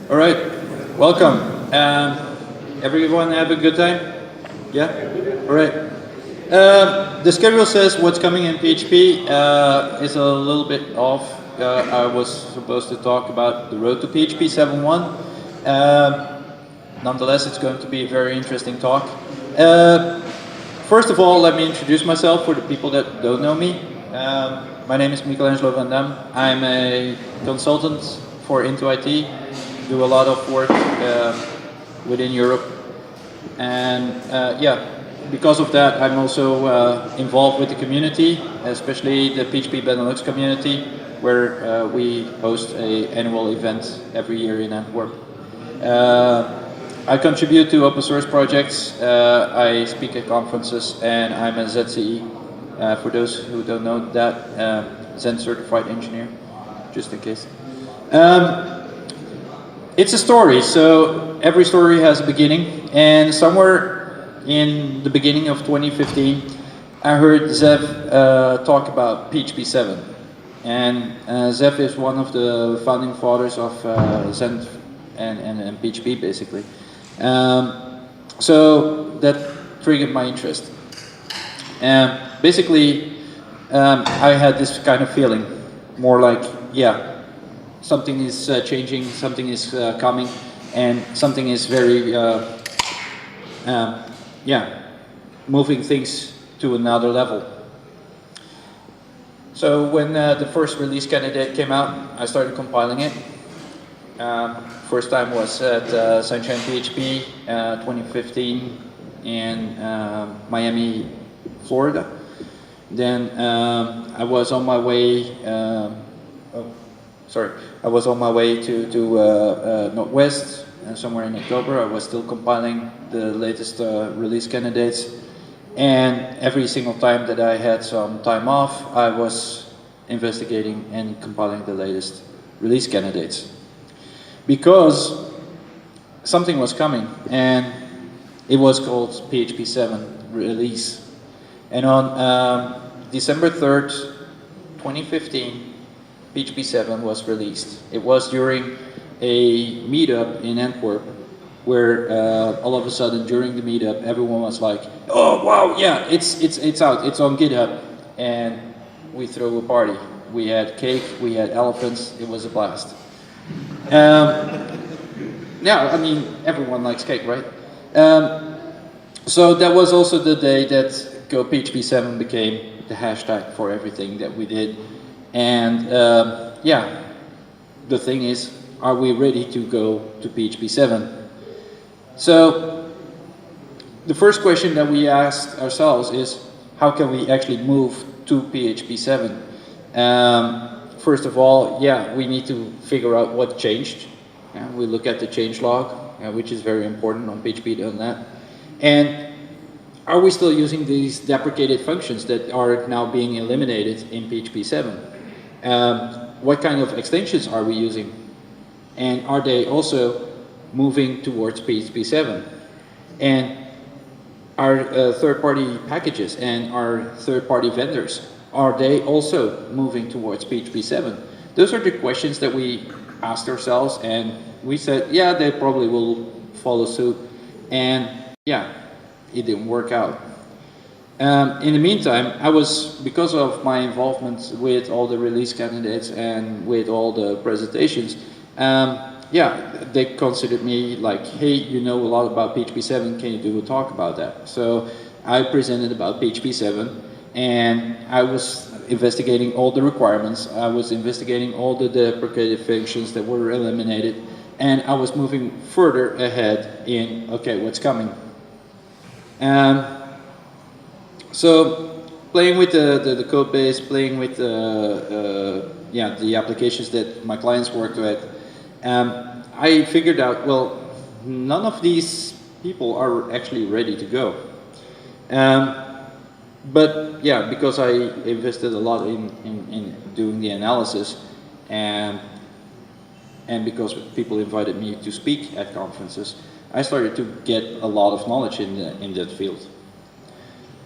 All right, welcome. Everyone have a good time? Yeah? All right. The schedule says what's coming in PHP is a little bit off. I was supposed to talk about the road to PHP 7.1. Nonetheless, it's going to be a very interesting talk. First of all, let me introduce myself for the people that don't know me. My name is Michelangelo van Dam. I'm a consultant for Into IT. Do a lot of work within Europe, and yeah, because of that, I'm also involved with the community, especially the PHPBenelux community, where we host an annual event every year in Antwerp. I contribute to open source projects, I speak at conferences, and I'm a ZCE. For those who don't know that, Zen certified engineer, just in case. It's a story, so every story has a beginning, and somewhere in the beginning of 2015, I heard Zev talk about PHP 7. And Zev is one of the founding fathers of Zen and PHP, basically. So that triggered my interest. Basically, I had this kind of feeling, more like, yeah, something is changing, something is coming, and something is very, yeah, moving things to another level. So when the first release candidate came out, I started compiling it. First time was at Sunshine PHP 2015 in Miami, Florida. Then I was on my way. I was on my way to Northwest, somewhere in October. I was still compiling the latest release candidates, and every single time that I had some time off, I was investigating and compiling the latest release candidates. Because something was coming, and it was called PHP 7 release. And on December 3rd, 2015, PHP 7 was released. It was during a meetup in Antwerp, where all of a sudden during the meetup, everyone was like, "Oh wow, yeah, it's out, it's on GitHub," and we threw a party. We had cake, we had elephants. It was a blast. Yeah, I mean, everyone likes cake, right? So that was also the day that Go PHP 7 became the hashtag for everything that we did. And yeah, the thing is, are we ready to go to PHP 7? So the first question that we asked ourselves is, how can we actually move to PHP 7? First of all, yeah, we need to figure out what changed. We look at the changelog, which is very important on PHP.net. And are we still using these deprecated functions that are now being eliminated in PHP 7? What kind of extensions are we using? And are they also moving towards PHP 7? And our third-party packages and our third-party vendors, are they also moving towards PHP 7? Those are the questions that we asked ourselves, and we said, yeah, they probably will follow suit. And yeah, it didn't work out. In the meantime, I was, because of my involvement with all the release candidates and with all the presentations, yeah, they considered me like, hey, you know a lot about PHP 7, can you do a talk about that? So I presented about PHP 7, and I was investigating all the requirements, I was investigating all the deprecated functions that were eliminated, and I was moving further ahead in, okay, what's coming? So playing with the code base, playing with yeah, the applications that my clients worked with, I figured out, well, none of these people are actually ready to go. But yeah, because I invested a lot in doing the analysis, and because people invited me to speak at conferences, I started to get a lot of knowledge in that field.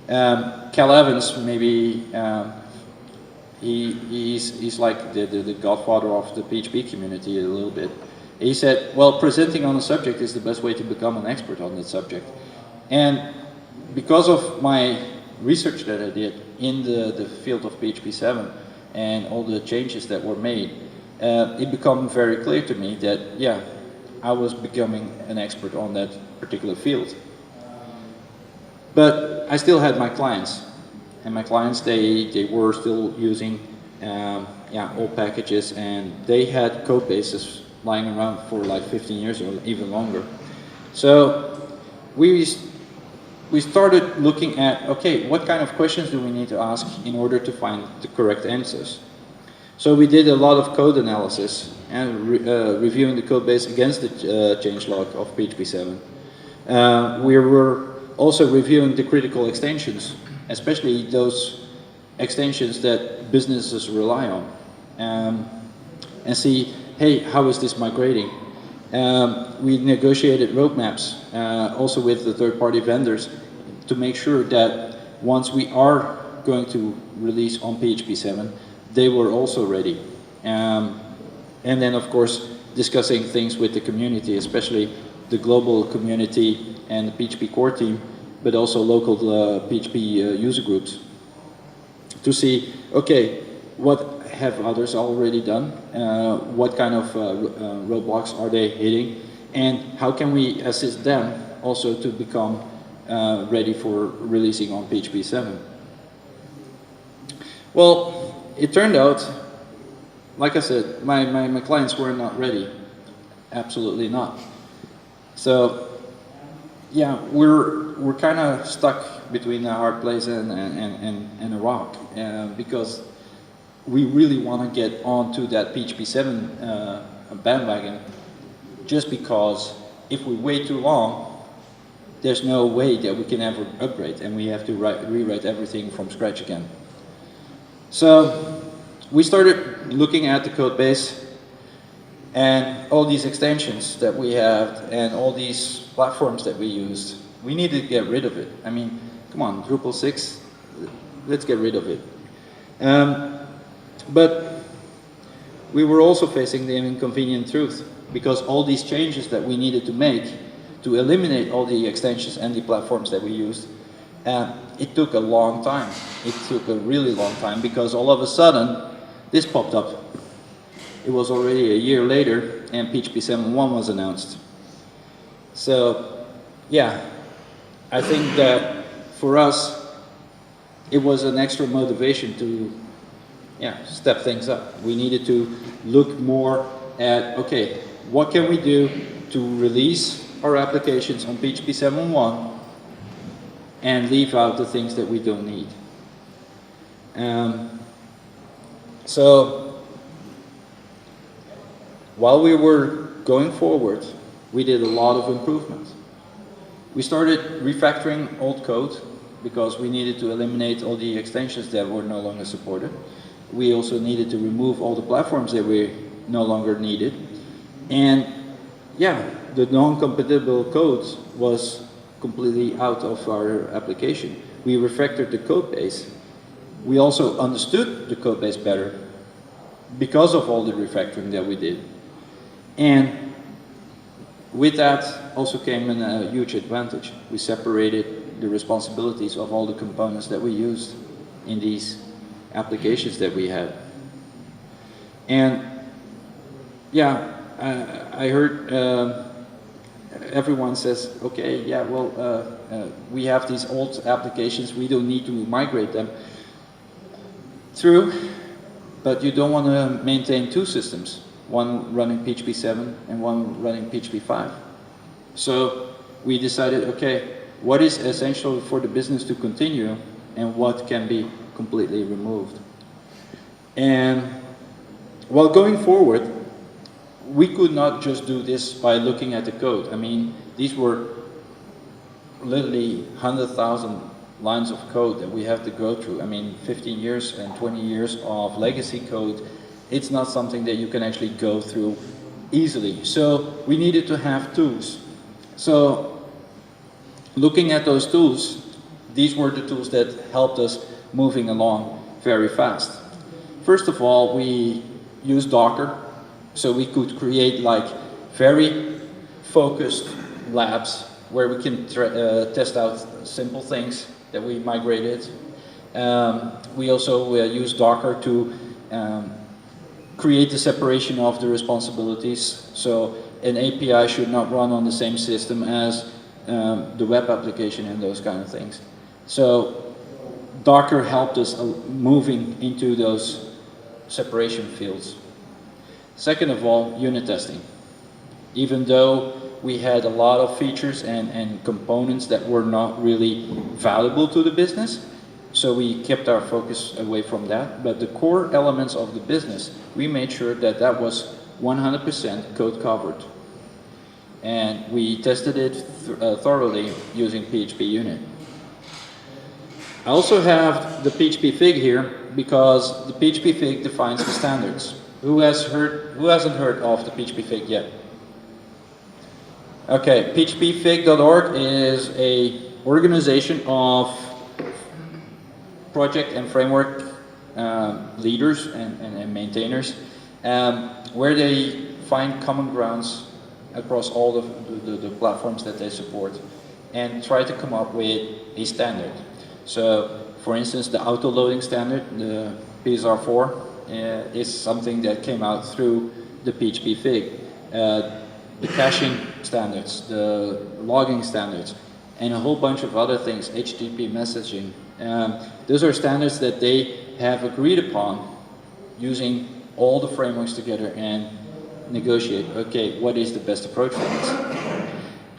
Cal Evans, maybe he's like the godfather of the PHP community a little bit. He said, well, presenting on a subject is the best way to become an expert on that subject. And because of my research that I did in the field of PHP 7 and all the changes that were made, it became very clear to me that, yeah, I was becoming an expert on that particular field. But I still had my clients, and my clients, they were still using old packages, and they had code bases lying around for like 15 years or even longer. So we started looking at, okay, what kind of questions do we need to ask in order to find the correct answers? So we did a lot of code analysis and reviewing the code base against the changelog of PHP 7. We were also reviewing the critical extensions, especially those extensions that businesses rely on, and see, hey, how is this migrating? We negotiated roadmaps also with the third-party vendors to make sure that once we are going to release on PHP 7, they were also ready. And then, of course, discussing things with the community, especially the global community and the PHP core team, but also local PHP user groups, to see, okay, what have others already done? What kind of roadblocks are they hitting? And how can we assist them also to become ready for releasing on PHP 7? Well, it turned out, like I said, my clients were not ready. Absolutely not. So, yeah, we're kind of stuck between a hard place and a rock, because we really want to get onto that PHP 7 bandwagon, just because if we wait too long, there's no way that we can ever upgrade, and we have to rewrite everything from scratch again. So we started looking at the code base and all these extensions that we have and all these platforms that we used. We needed to get rid of it. I mean, come on, Drupal 6, let's get rid of it. But we were also facing the inconvenient truth, because all these changes that we needed to make to eliminate all the extensions and the platforms that we used, it took a long time. It took a really long time, because all of a sudden this popped up. It was already a year later and PHP 7.1 was announced. So yeah, I think that for us it was an extra motivation to step things up. We needed to look more at, okay, what can we do to release our applications on PHP 7.1 and leave out the things that we don't need. So while we were going forward, we did a lot of improvements. We started refactoring old code because we needed to eliminate all the extensions that were no longer supported. We also needed to remove all the platforms that we no longer needed. And yeah, the non-compatible code was completely out of our application. We refactored the code base. We also understood the code base better because of all the refactoring that we did. And with that also came a huge advantage. We separated the responsibilities of all the components that we used in these applications that we had. And yeah, I heard everyone says, okay, yeah, well, we have these old applications, we don't need to migrate them. True, but you don't want to maintain two systems, one running PHP 7 and one running PHP 5. So we decided, okay, what is essential for the business to continue and what can be completely removed. And while going forward, we could not just do this by looking at the code. I mean, these were literally 100,000 lines of code that we have to go through. I mean, 15 years and 20 years of legacy code, it's not something that you can actually go through easily. So we needed to have tools. So looking at those tools, these were the tools that helped us moving along very fast. First of all, we used Docker, so we could create like very focused labs where we can test out simple things that we migrated. We also use Docker to create the separation of the responsibilities. So an API should not run on the same system as the web application and those kind of things. So Docker helped us moving into those separation fields. Second of all, unit testing. Even though we had a lot of features and components that were not really valuable to the business, so we kept our focus away from that. But the core elements of the business, we made sure that that was 100% code covered. And we tested it thoroughly using PHP unit. I also have the PHP Fig here because the PHP Fig defines the standards. Who hasn't heard of the PHP Fig yet? Okay, phpfig.org is a organization of project and framework leaders and maintainers where they find common grounds across all the platforms that they support and try to come up with a standard. So, for instance, the auto-loading standard, the PSR4, is something that came out through the PHP Fig. The caching standards, the logging standards, and a whole bunch of other things, HTTP messaging. Those are standards that they have agreed upon using all the frameworks together and negotiate, okay, what is the best approach for this?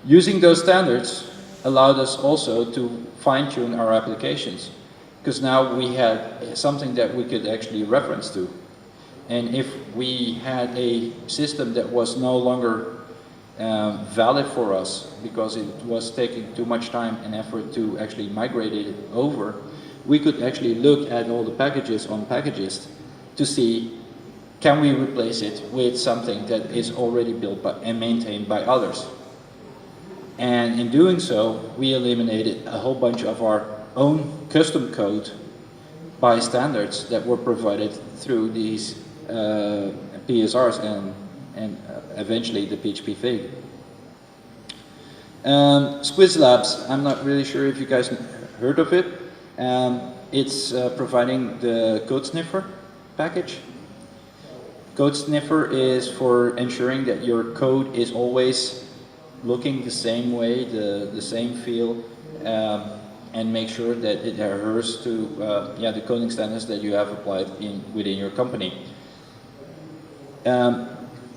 Using those standards allowed us also to fine-tune our applications, because now we had something that we could actually reference to. And if we had a system that was no longer valid for us because it was taking too much time and effort to actually migrate it over, we could actually look at all the packages on Packagist to see, can we replace it with something that is already built by, and maintained by others. And in doing so, we eliminated a whole bunch of our own custom code by standards that were provided through these PSRs and eventually the PHP Fig. Squiz Labs, I'm not really sure if you guys heard of it. It's providing the code sniffer package. Code sniffer is for ensuring that your code is always looking the same way, the same feel, and make sure that it adheres to the coding standards that you have applied within your company.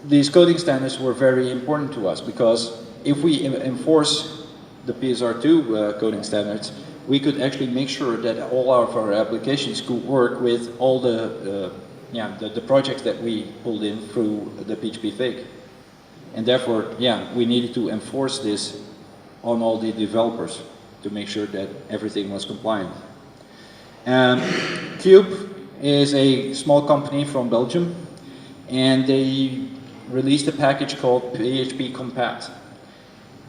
These coding standards were very important to us because if we enforce the PSR2 coding standards, we could actually make sure that all of our applications could work with all the projects that we pulled in through the PHP Fig. And therefore, we needed to enforce this on all the developers to make sure that everything was compliant. Cube is a small company from Belgium, and they released a package called PHP Compat.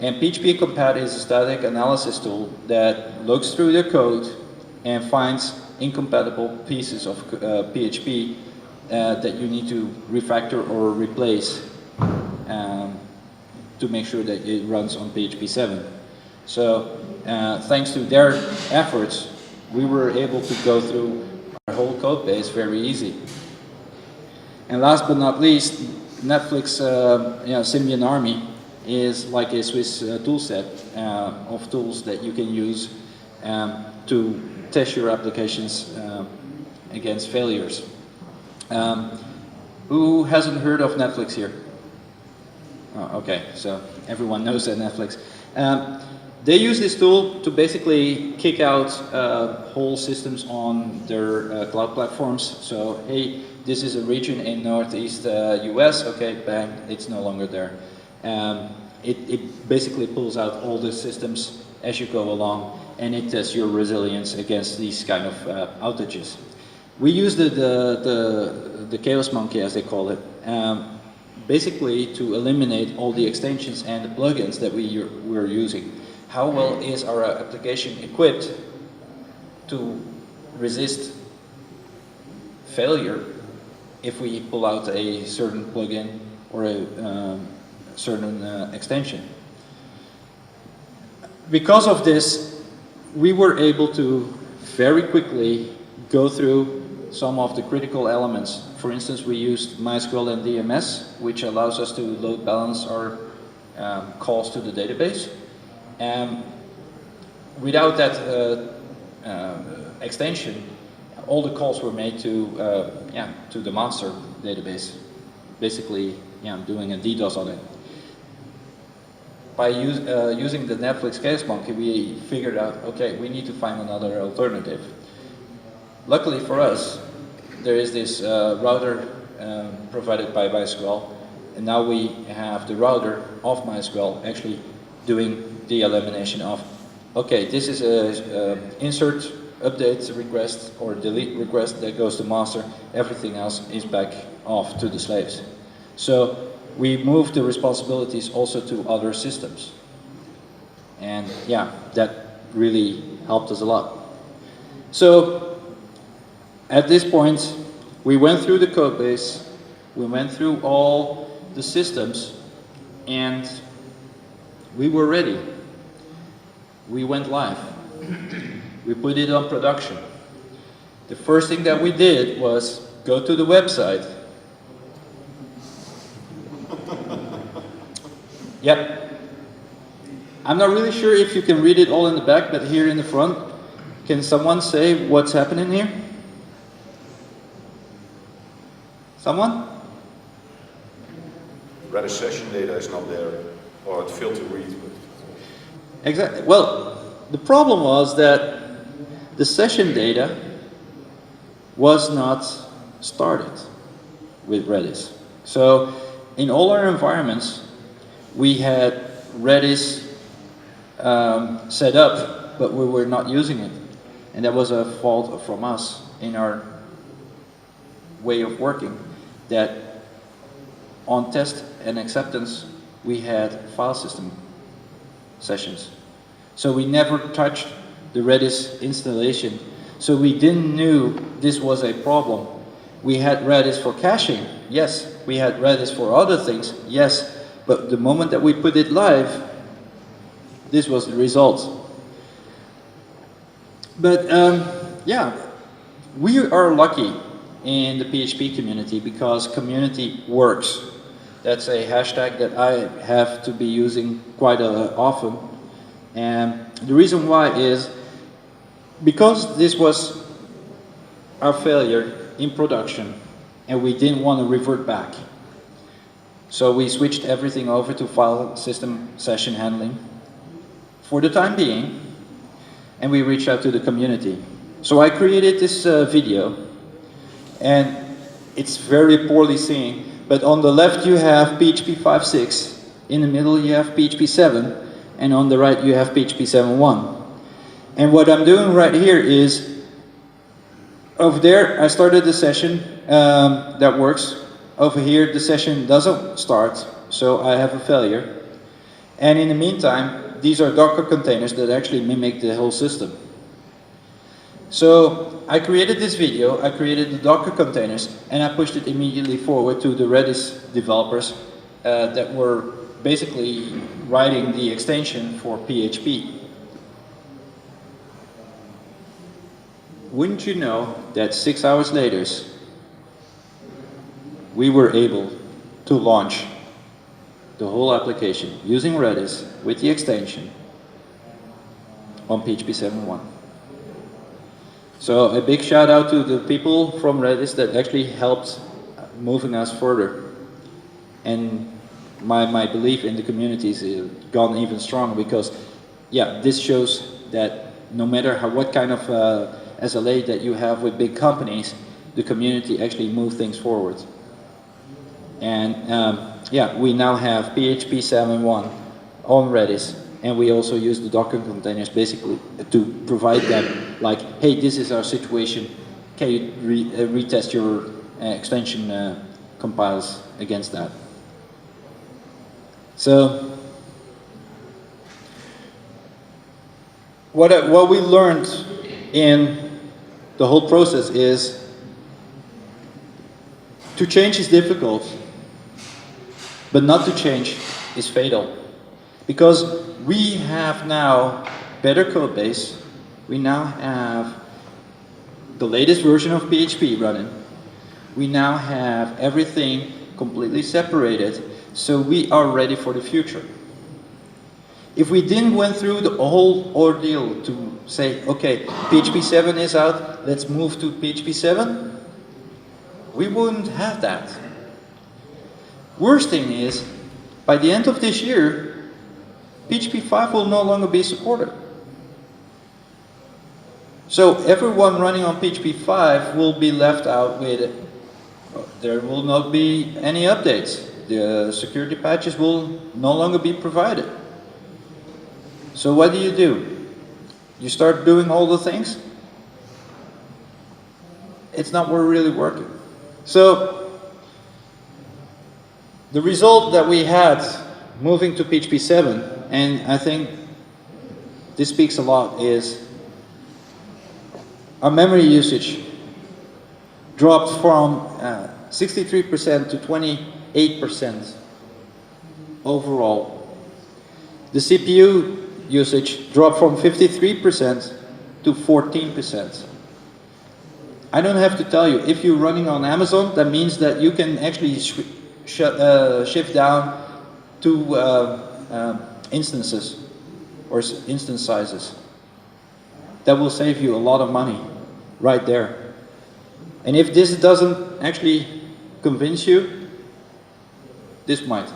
And PHP Compat is a static analysis tool that looks through the code and finds incompatible pieces of PHP that you need to refactor or replace to make sure that it runs on PHP 7. So thanks to their efforts, we were able to go through our whole code base very easy. And last but not least, Netflix Symbian Army is like a Swiss toolset of tools that you can use to test your applications against failures. Who hasn't heard of Netflix here? Oh, okay, so everyone knows that Netflix. They use this tool to basically kick out whole systems on their cloud platforms. So, hey, this is a region in Northeast US, okay, bang, it's no longer there. It basically pulls out all the systems as you go along, and it tests your resilience against these kind of outages. We use the Chaos Monkey, as they call it, basically to eliminate all the extensions and the plugins that we're using. How well is our application equipped to resist failure if we pull out a certain plugin or certain extension. Because of this, we were able to very quickly go through some of the critical elements. For instance, we used MySQL and DMS, which allows us to load balance our calls to the database. And without that extension, all the calls were made to the master database, basically doing a DDoS on it. By using the Netflix Case Monkey, we figured out, okay, we need to find another alternative. Luckily for us, there is this router provided by MySQL, and now we have the router of MySQL actually doing the elimination of, okay, this is a insert, update request, or delete request that goes to master, everything else is back off to the slaves. So we moved the responsibilities also to other systems. And yeah, that really helped us a lot. So at this point, we went through the code base, we went through all the systems, and we were ready. We went live. We put it on production. The first thing that we did was go to the website. Yep. I'm not really sure if you can read it all in the back, but here in the front, can someone say what's happening here? Someone? Redis session data is not there, or it failed to read. Exactly. Well, the problem was that the session data was not started with Redis. So in all our environments, we had Redis set up, but we were not using it. And that was a fault from us in our way of working, that on test and acceptance, we had file system sessions. So we never touched the Redis installation. So we didn't knew this was a problem. We had Redis for caching, yes. We had Redis for other things, yes. But the moment that we put it live, this was the result. But yeah, we are lucky in the PHP community because community works. That's a hashtag that I have to be using quite often. And the reason why is because this was our failure in production and we didn't want to revert back. So we switched everything over to file system session handling for the time being, and we reached out to the community. So I created this video, and it's very poorly seen, but on the left you have PHP 5.6, in the middle you have PHP 7, and on the right you have PHP 7.1. And what I'm doing right here is, over there I started the session that works. Over here the session doesn't start, so I have a failure. And in the meantime, these are Docker containers that actually mimic the whole system. So I created this video, I created the Docker containers, and I pushed it immediately forward to the Redis developers that were basically writing the extension for PHP. Wouldn't you know that 6 hours later, we were able to launch the whole application using Redis with the extension on PHP 7.1. So a big shout out to the people from Redis that actually helped moving us further. And my belief in the community has gone even stronger because, yeah, this shows that no matter what kind of SLA that you have with big companies, the community actually moves things forward. And yeah, we now have PHP 7.1 on Redis, and we also use the Docker containers basically to provide them like, hey, this is our situation, can you retest your extension compiles against that. So what we learned in the whole process is to change is difficult, but not to change is fatal. Because we have now better code base, we now have the latest version of PHP running, we now have everything completely separated, so we are ready for the future. If we didn't went through the whole ordeal to say, okay, PHP 7 is out, let's move to PHP 7, we wouldn't have that. Worst thing is, by the end of this year, PHP 5 will no longer be supported. So everyone running on PHP 5 will be left out with, there will not be any updates. The security patches will no longer be provided. So what do? You start doing all the things? It's not really working. So the result that we had moving to PHP 7, and I think this speaks a lot, is our memory usage dropped from 63% to 28% overall. The CPU usage dropped from 53% to 14%. I don't have to tell you, if you're running on Amazon, that means that you can actually shift down to instances or instance sizes. That will save you a lot of money right there. And if this doesn't actually convince you, this might.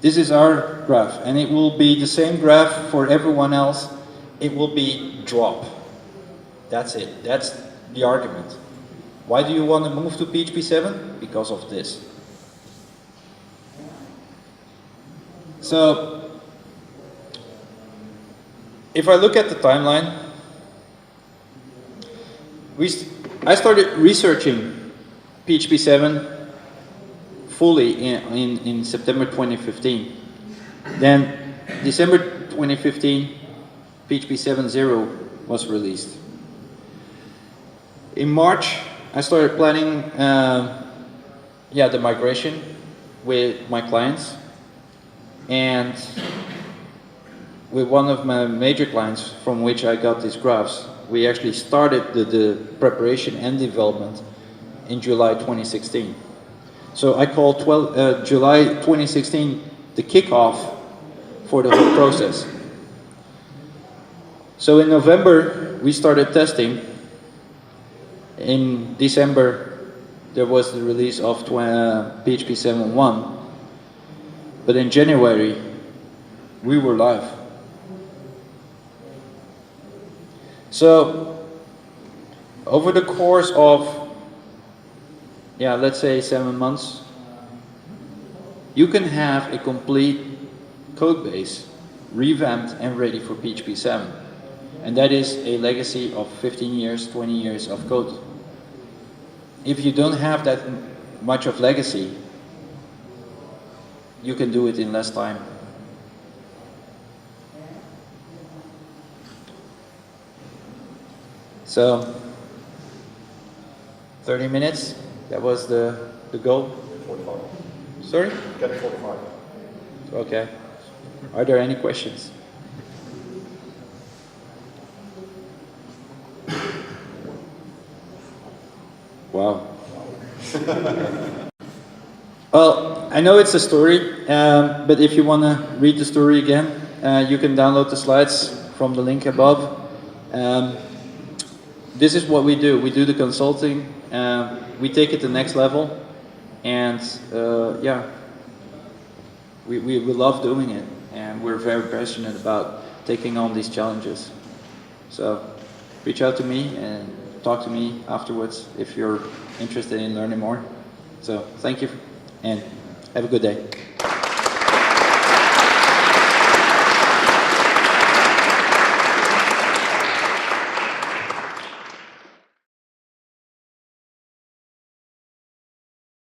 This is our graph, and it will be the same graph for everyone else. It will be drop. That's it. That's the argument. Why do you want to move to PHP 7? Because of this. So, if I look at the timeline, I started researching PHP 7 fully in September 2015. Then December 2015, PHP 7.0 was released. In March, I started planning the migration with my clients, and with one of my major clients from which I got these graphs, we actually started the preparation and development in July 2016. So I call July 2016 the kickoff for the whole process. So in November, we started testing. In December, there was the release of PHP 7.1. But in January, we were live. So, over the course of, let's say 7 months, you can have a complete code base revamped and ready for PHP 7. And that is a legacy of 15 years, 20 years of code. If you don't have that much of legacy, you can do it in less time. So, 30 minutes, that was the goal. 45. Sorry? Get 45. Okay. Are there any questions? Wow. Well, I know it's a story, but if you want to read the story again, you can download the slides from the link above. This is what we do. We do the consulting, we take it to the next level, and we love doing it, and we're very passionate about taking on these challenges. So reach out to me and talk to me afterwards if you're interested in learning more. So thank you and have a good day.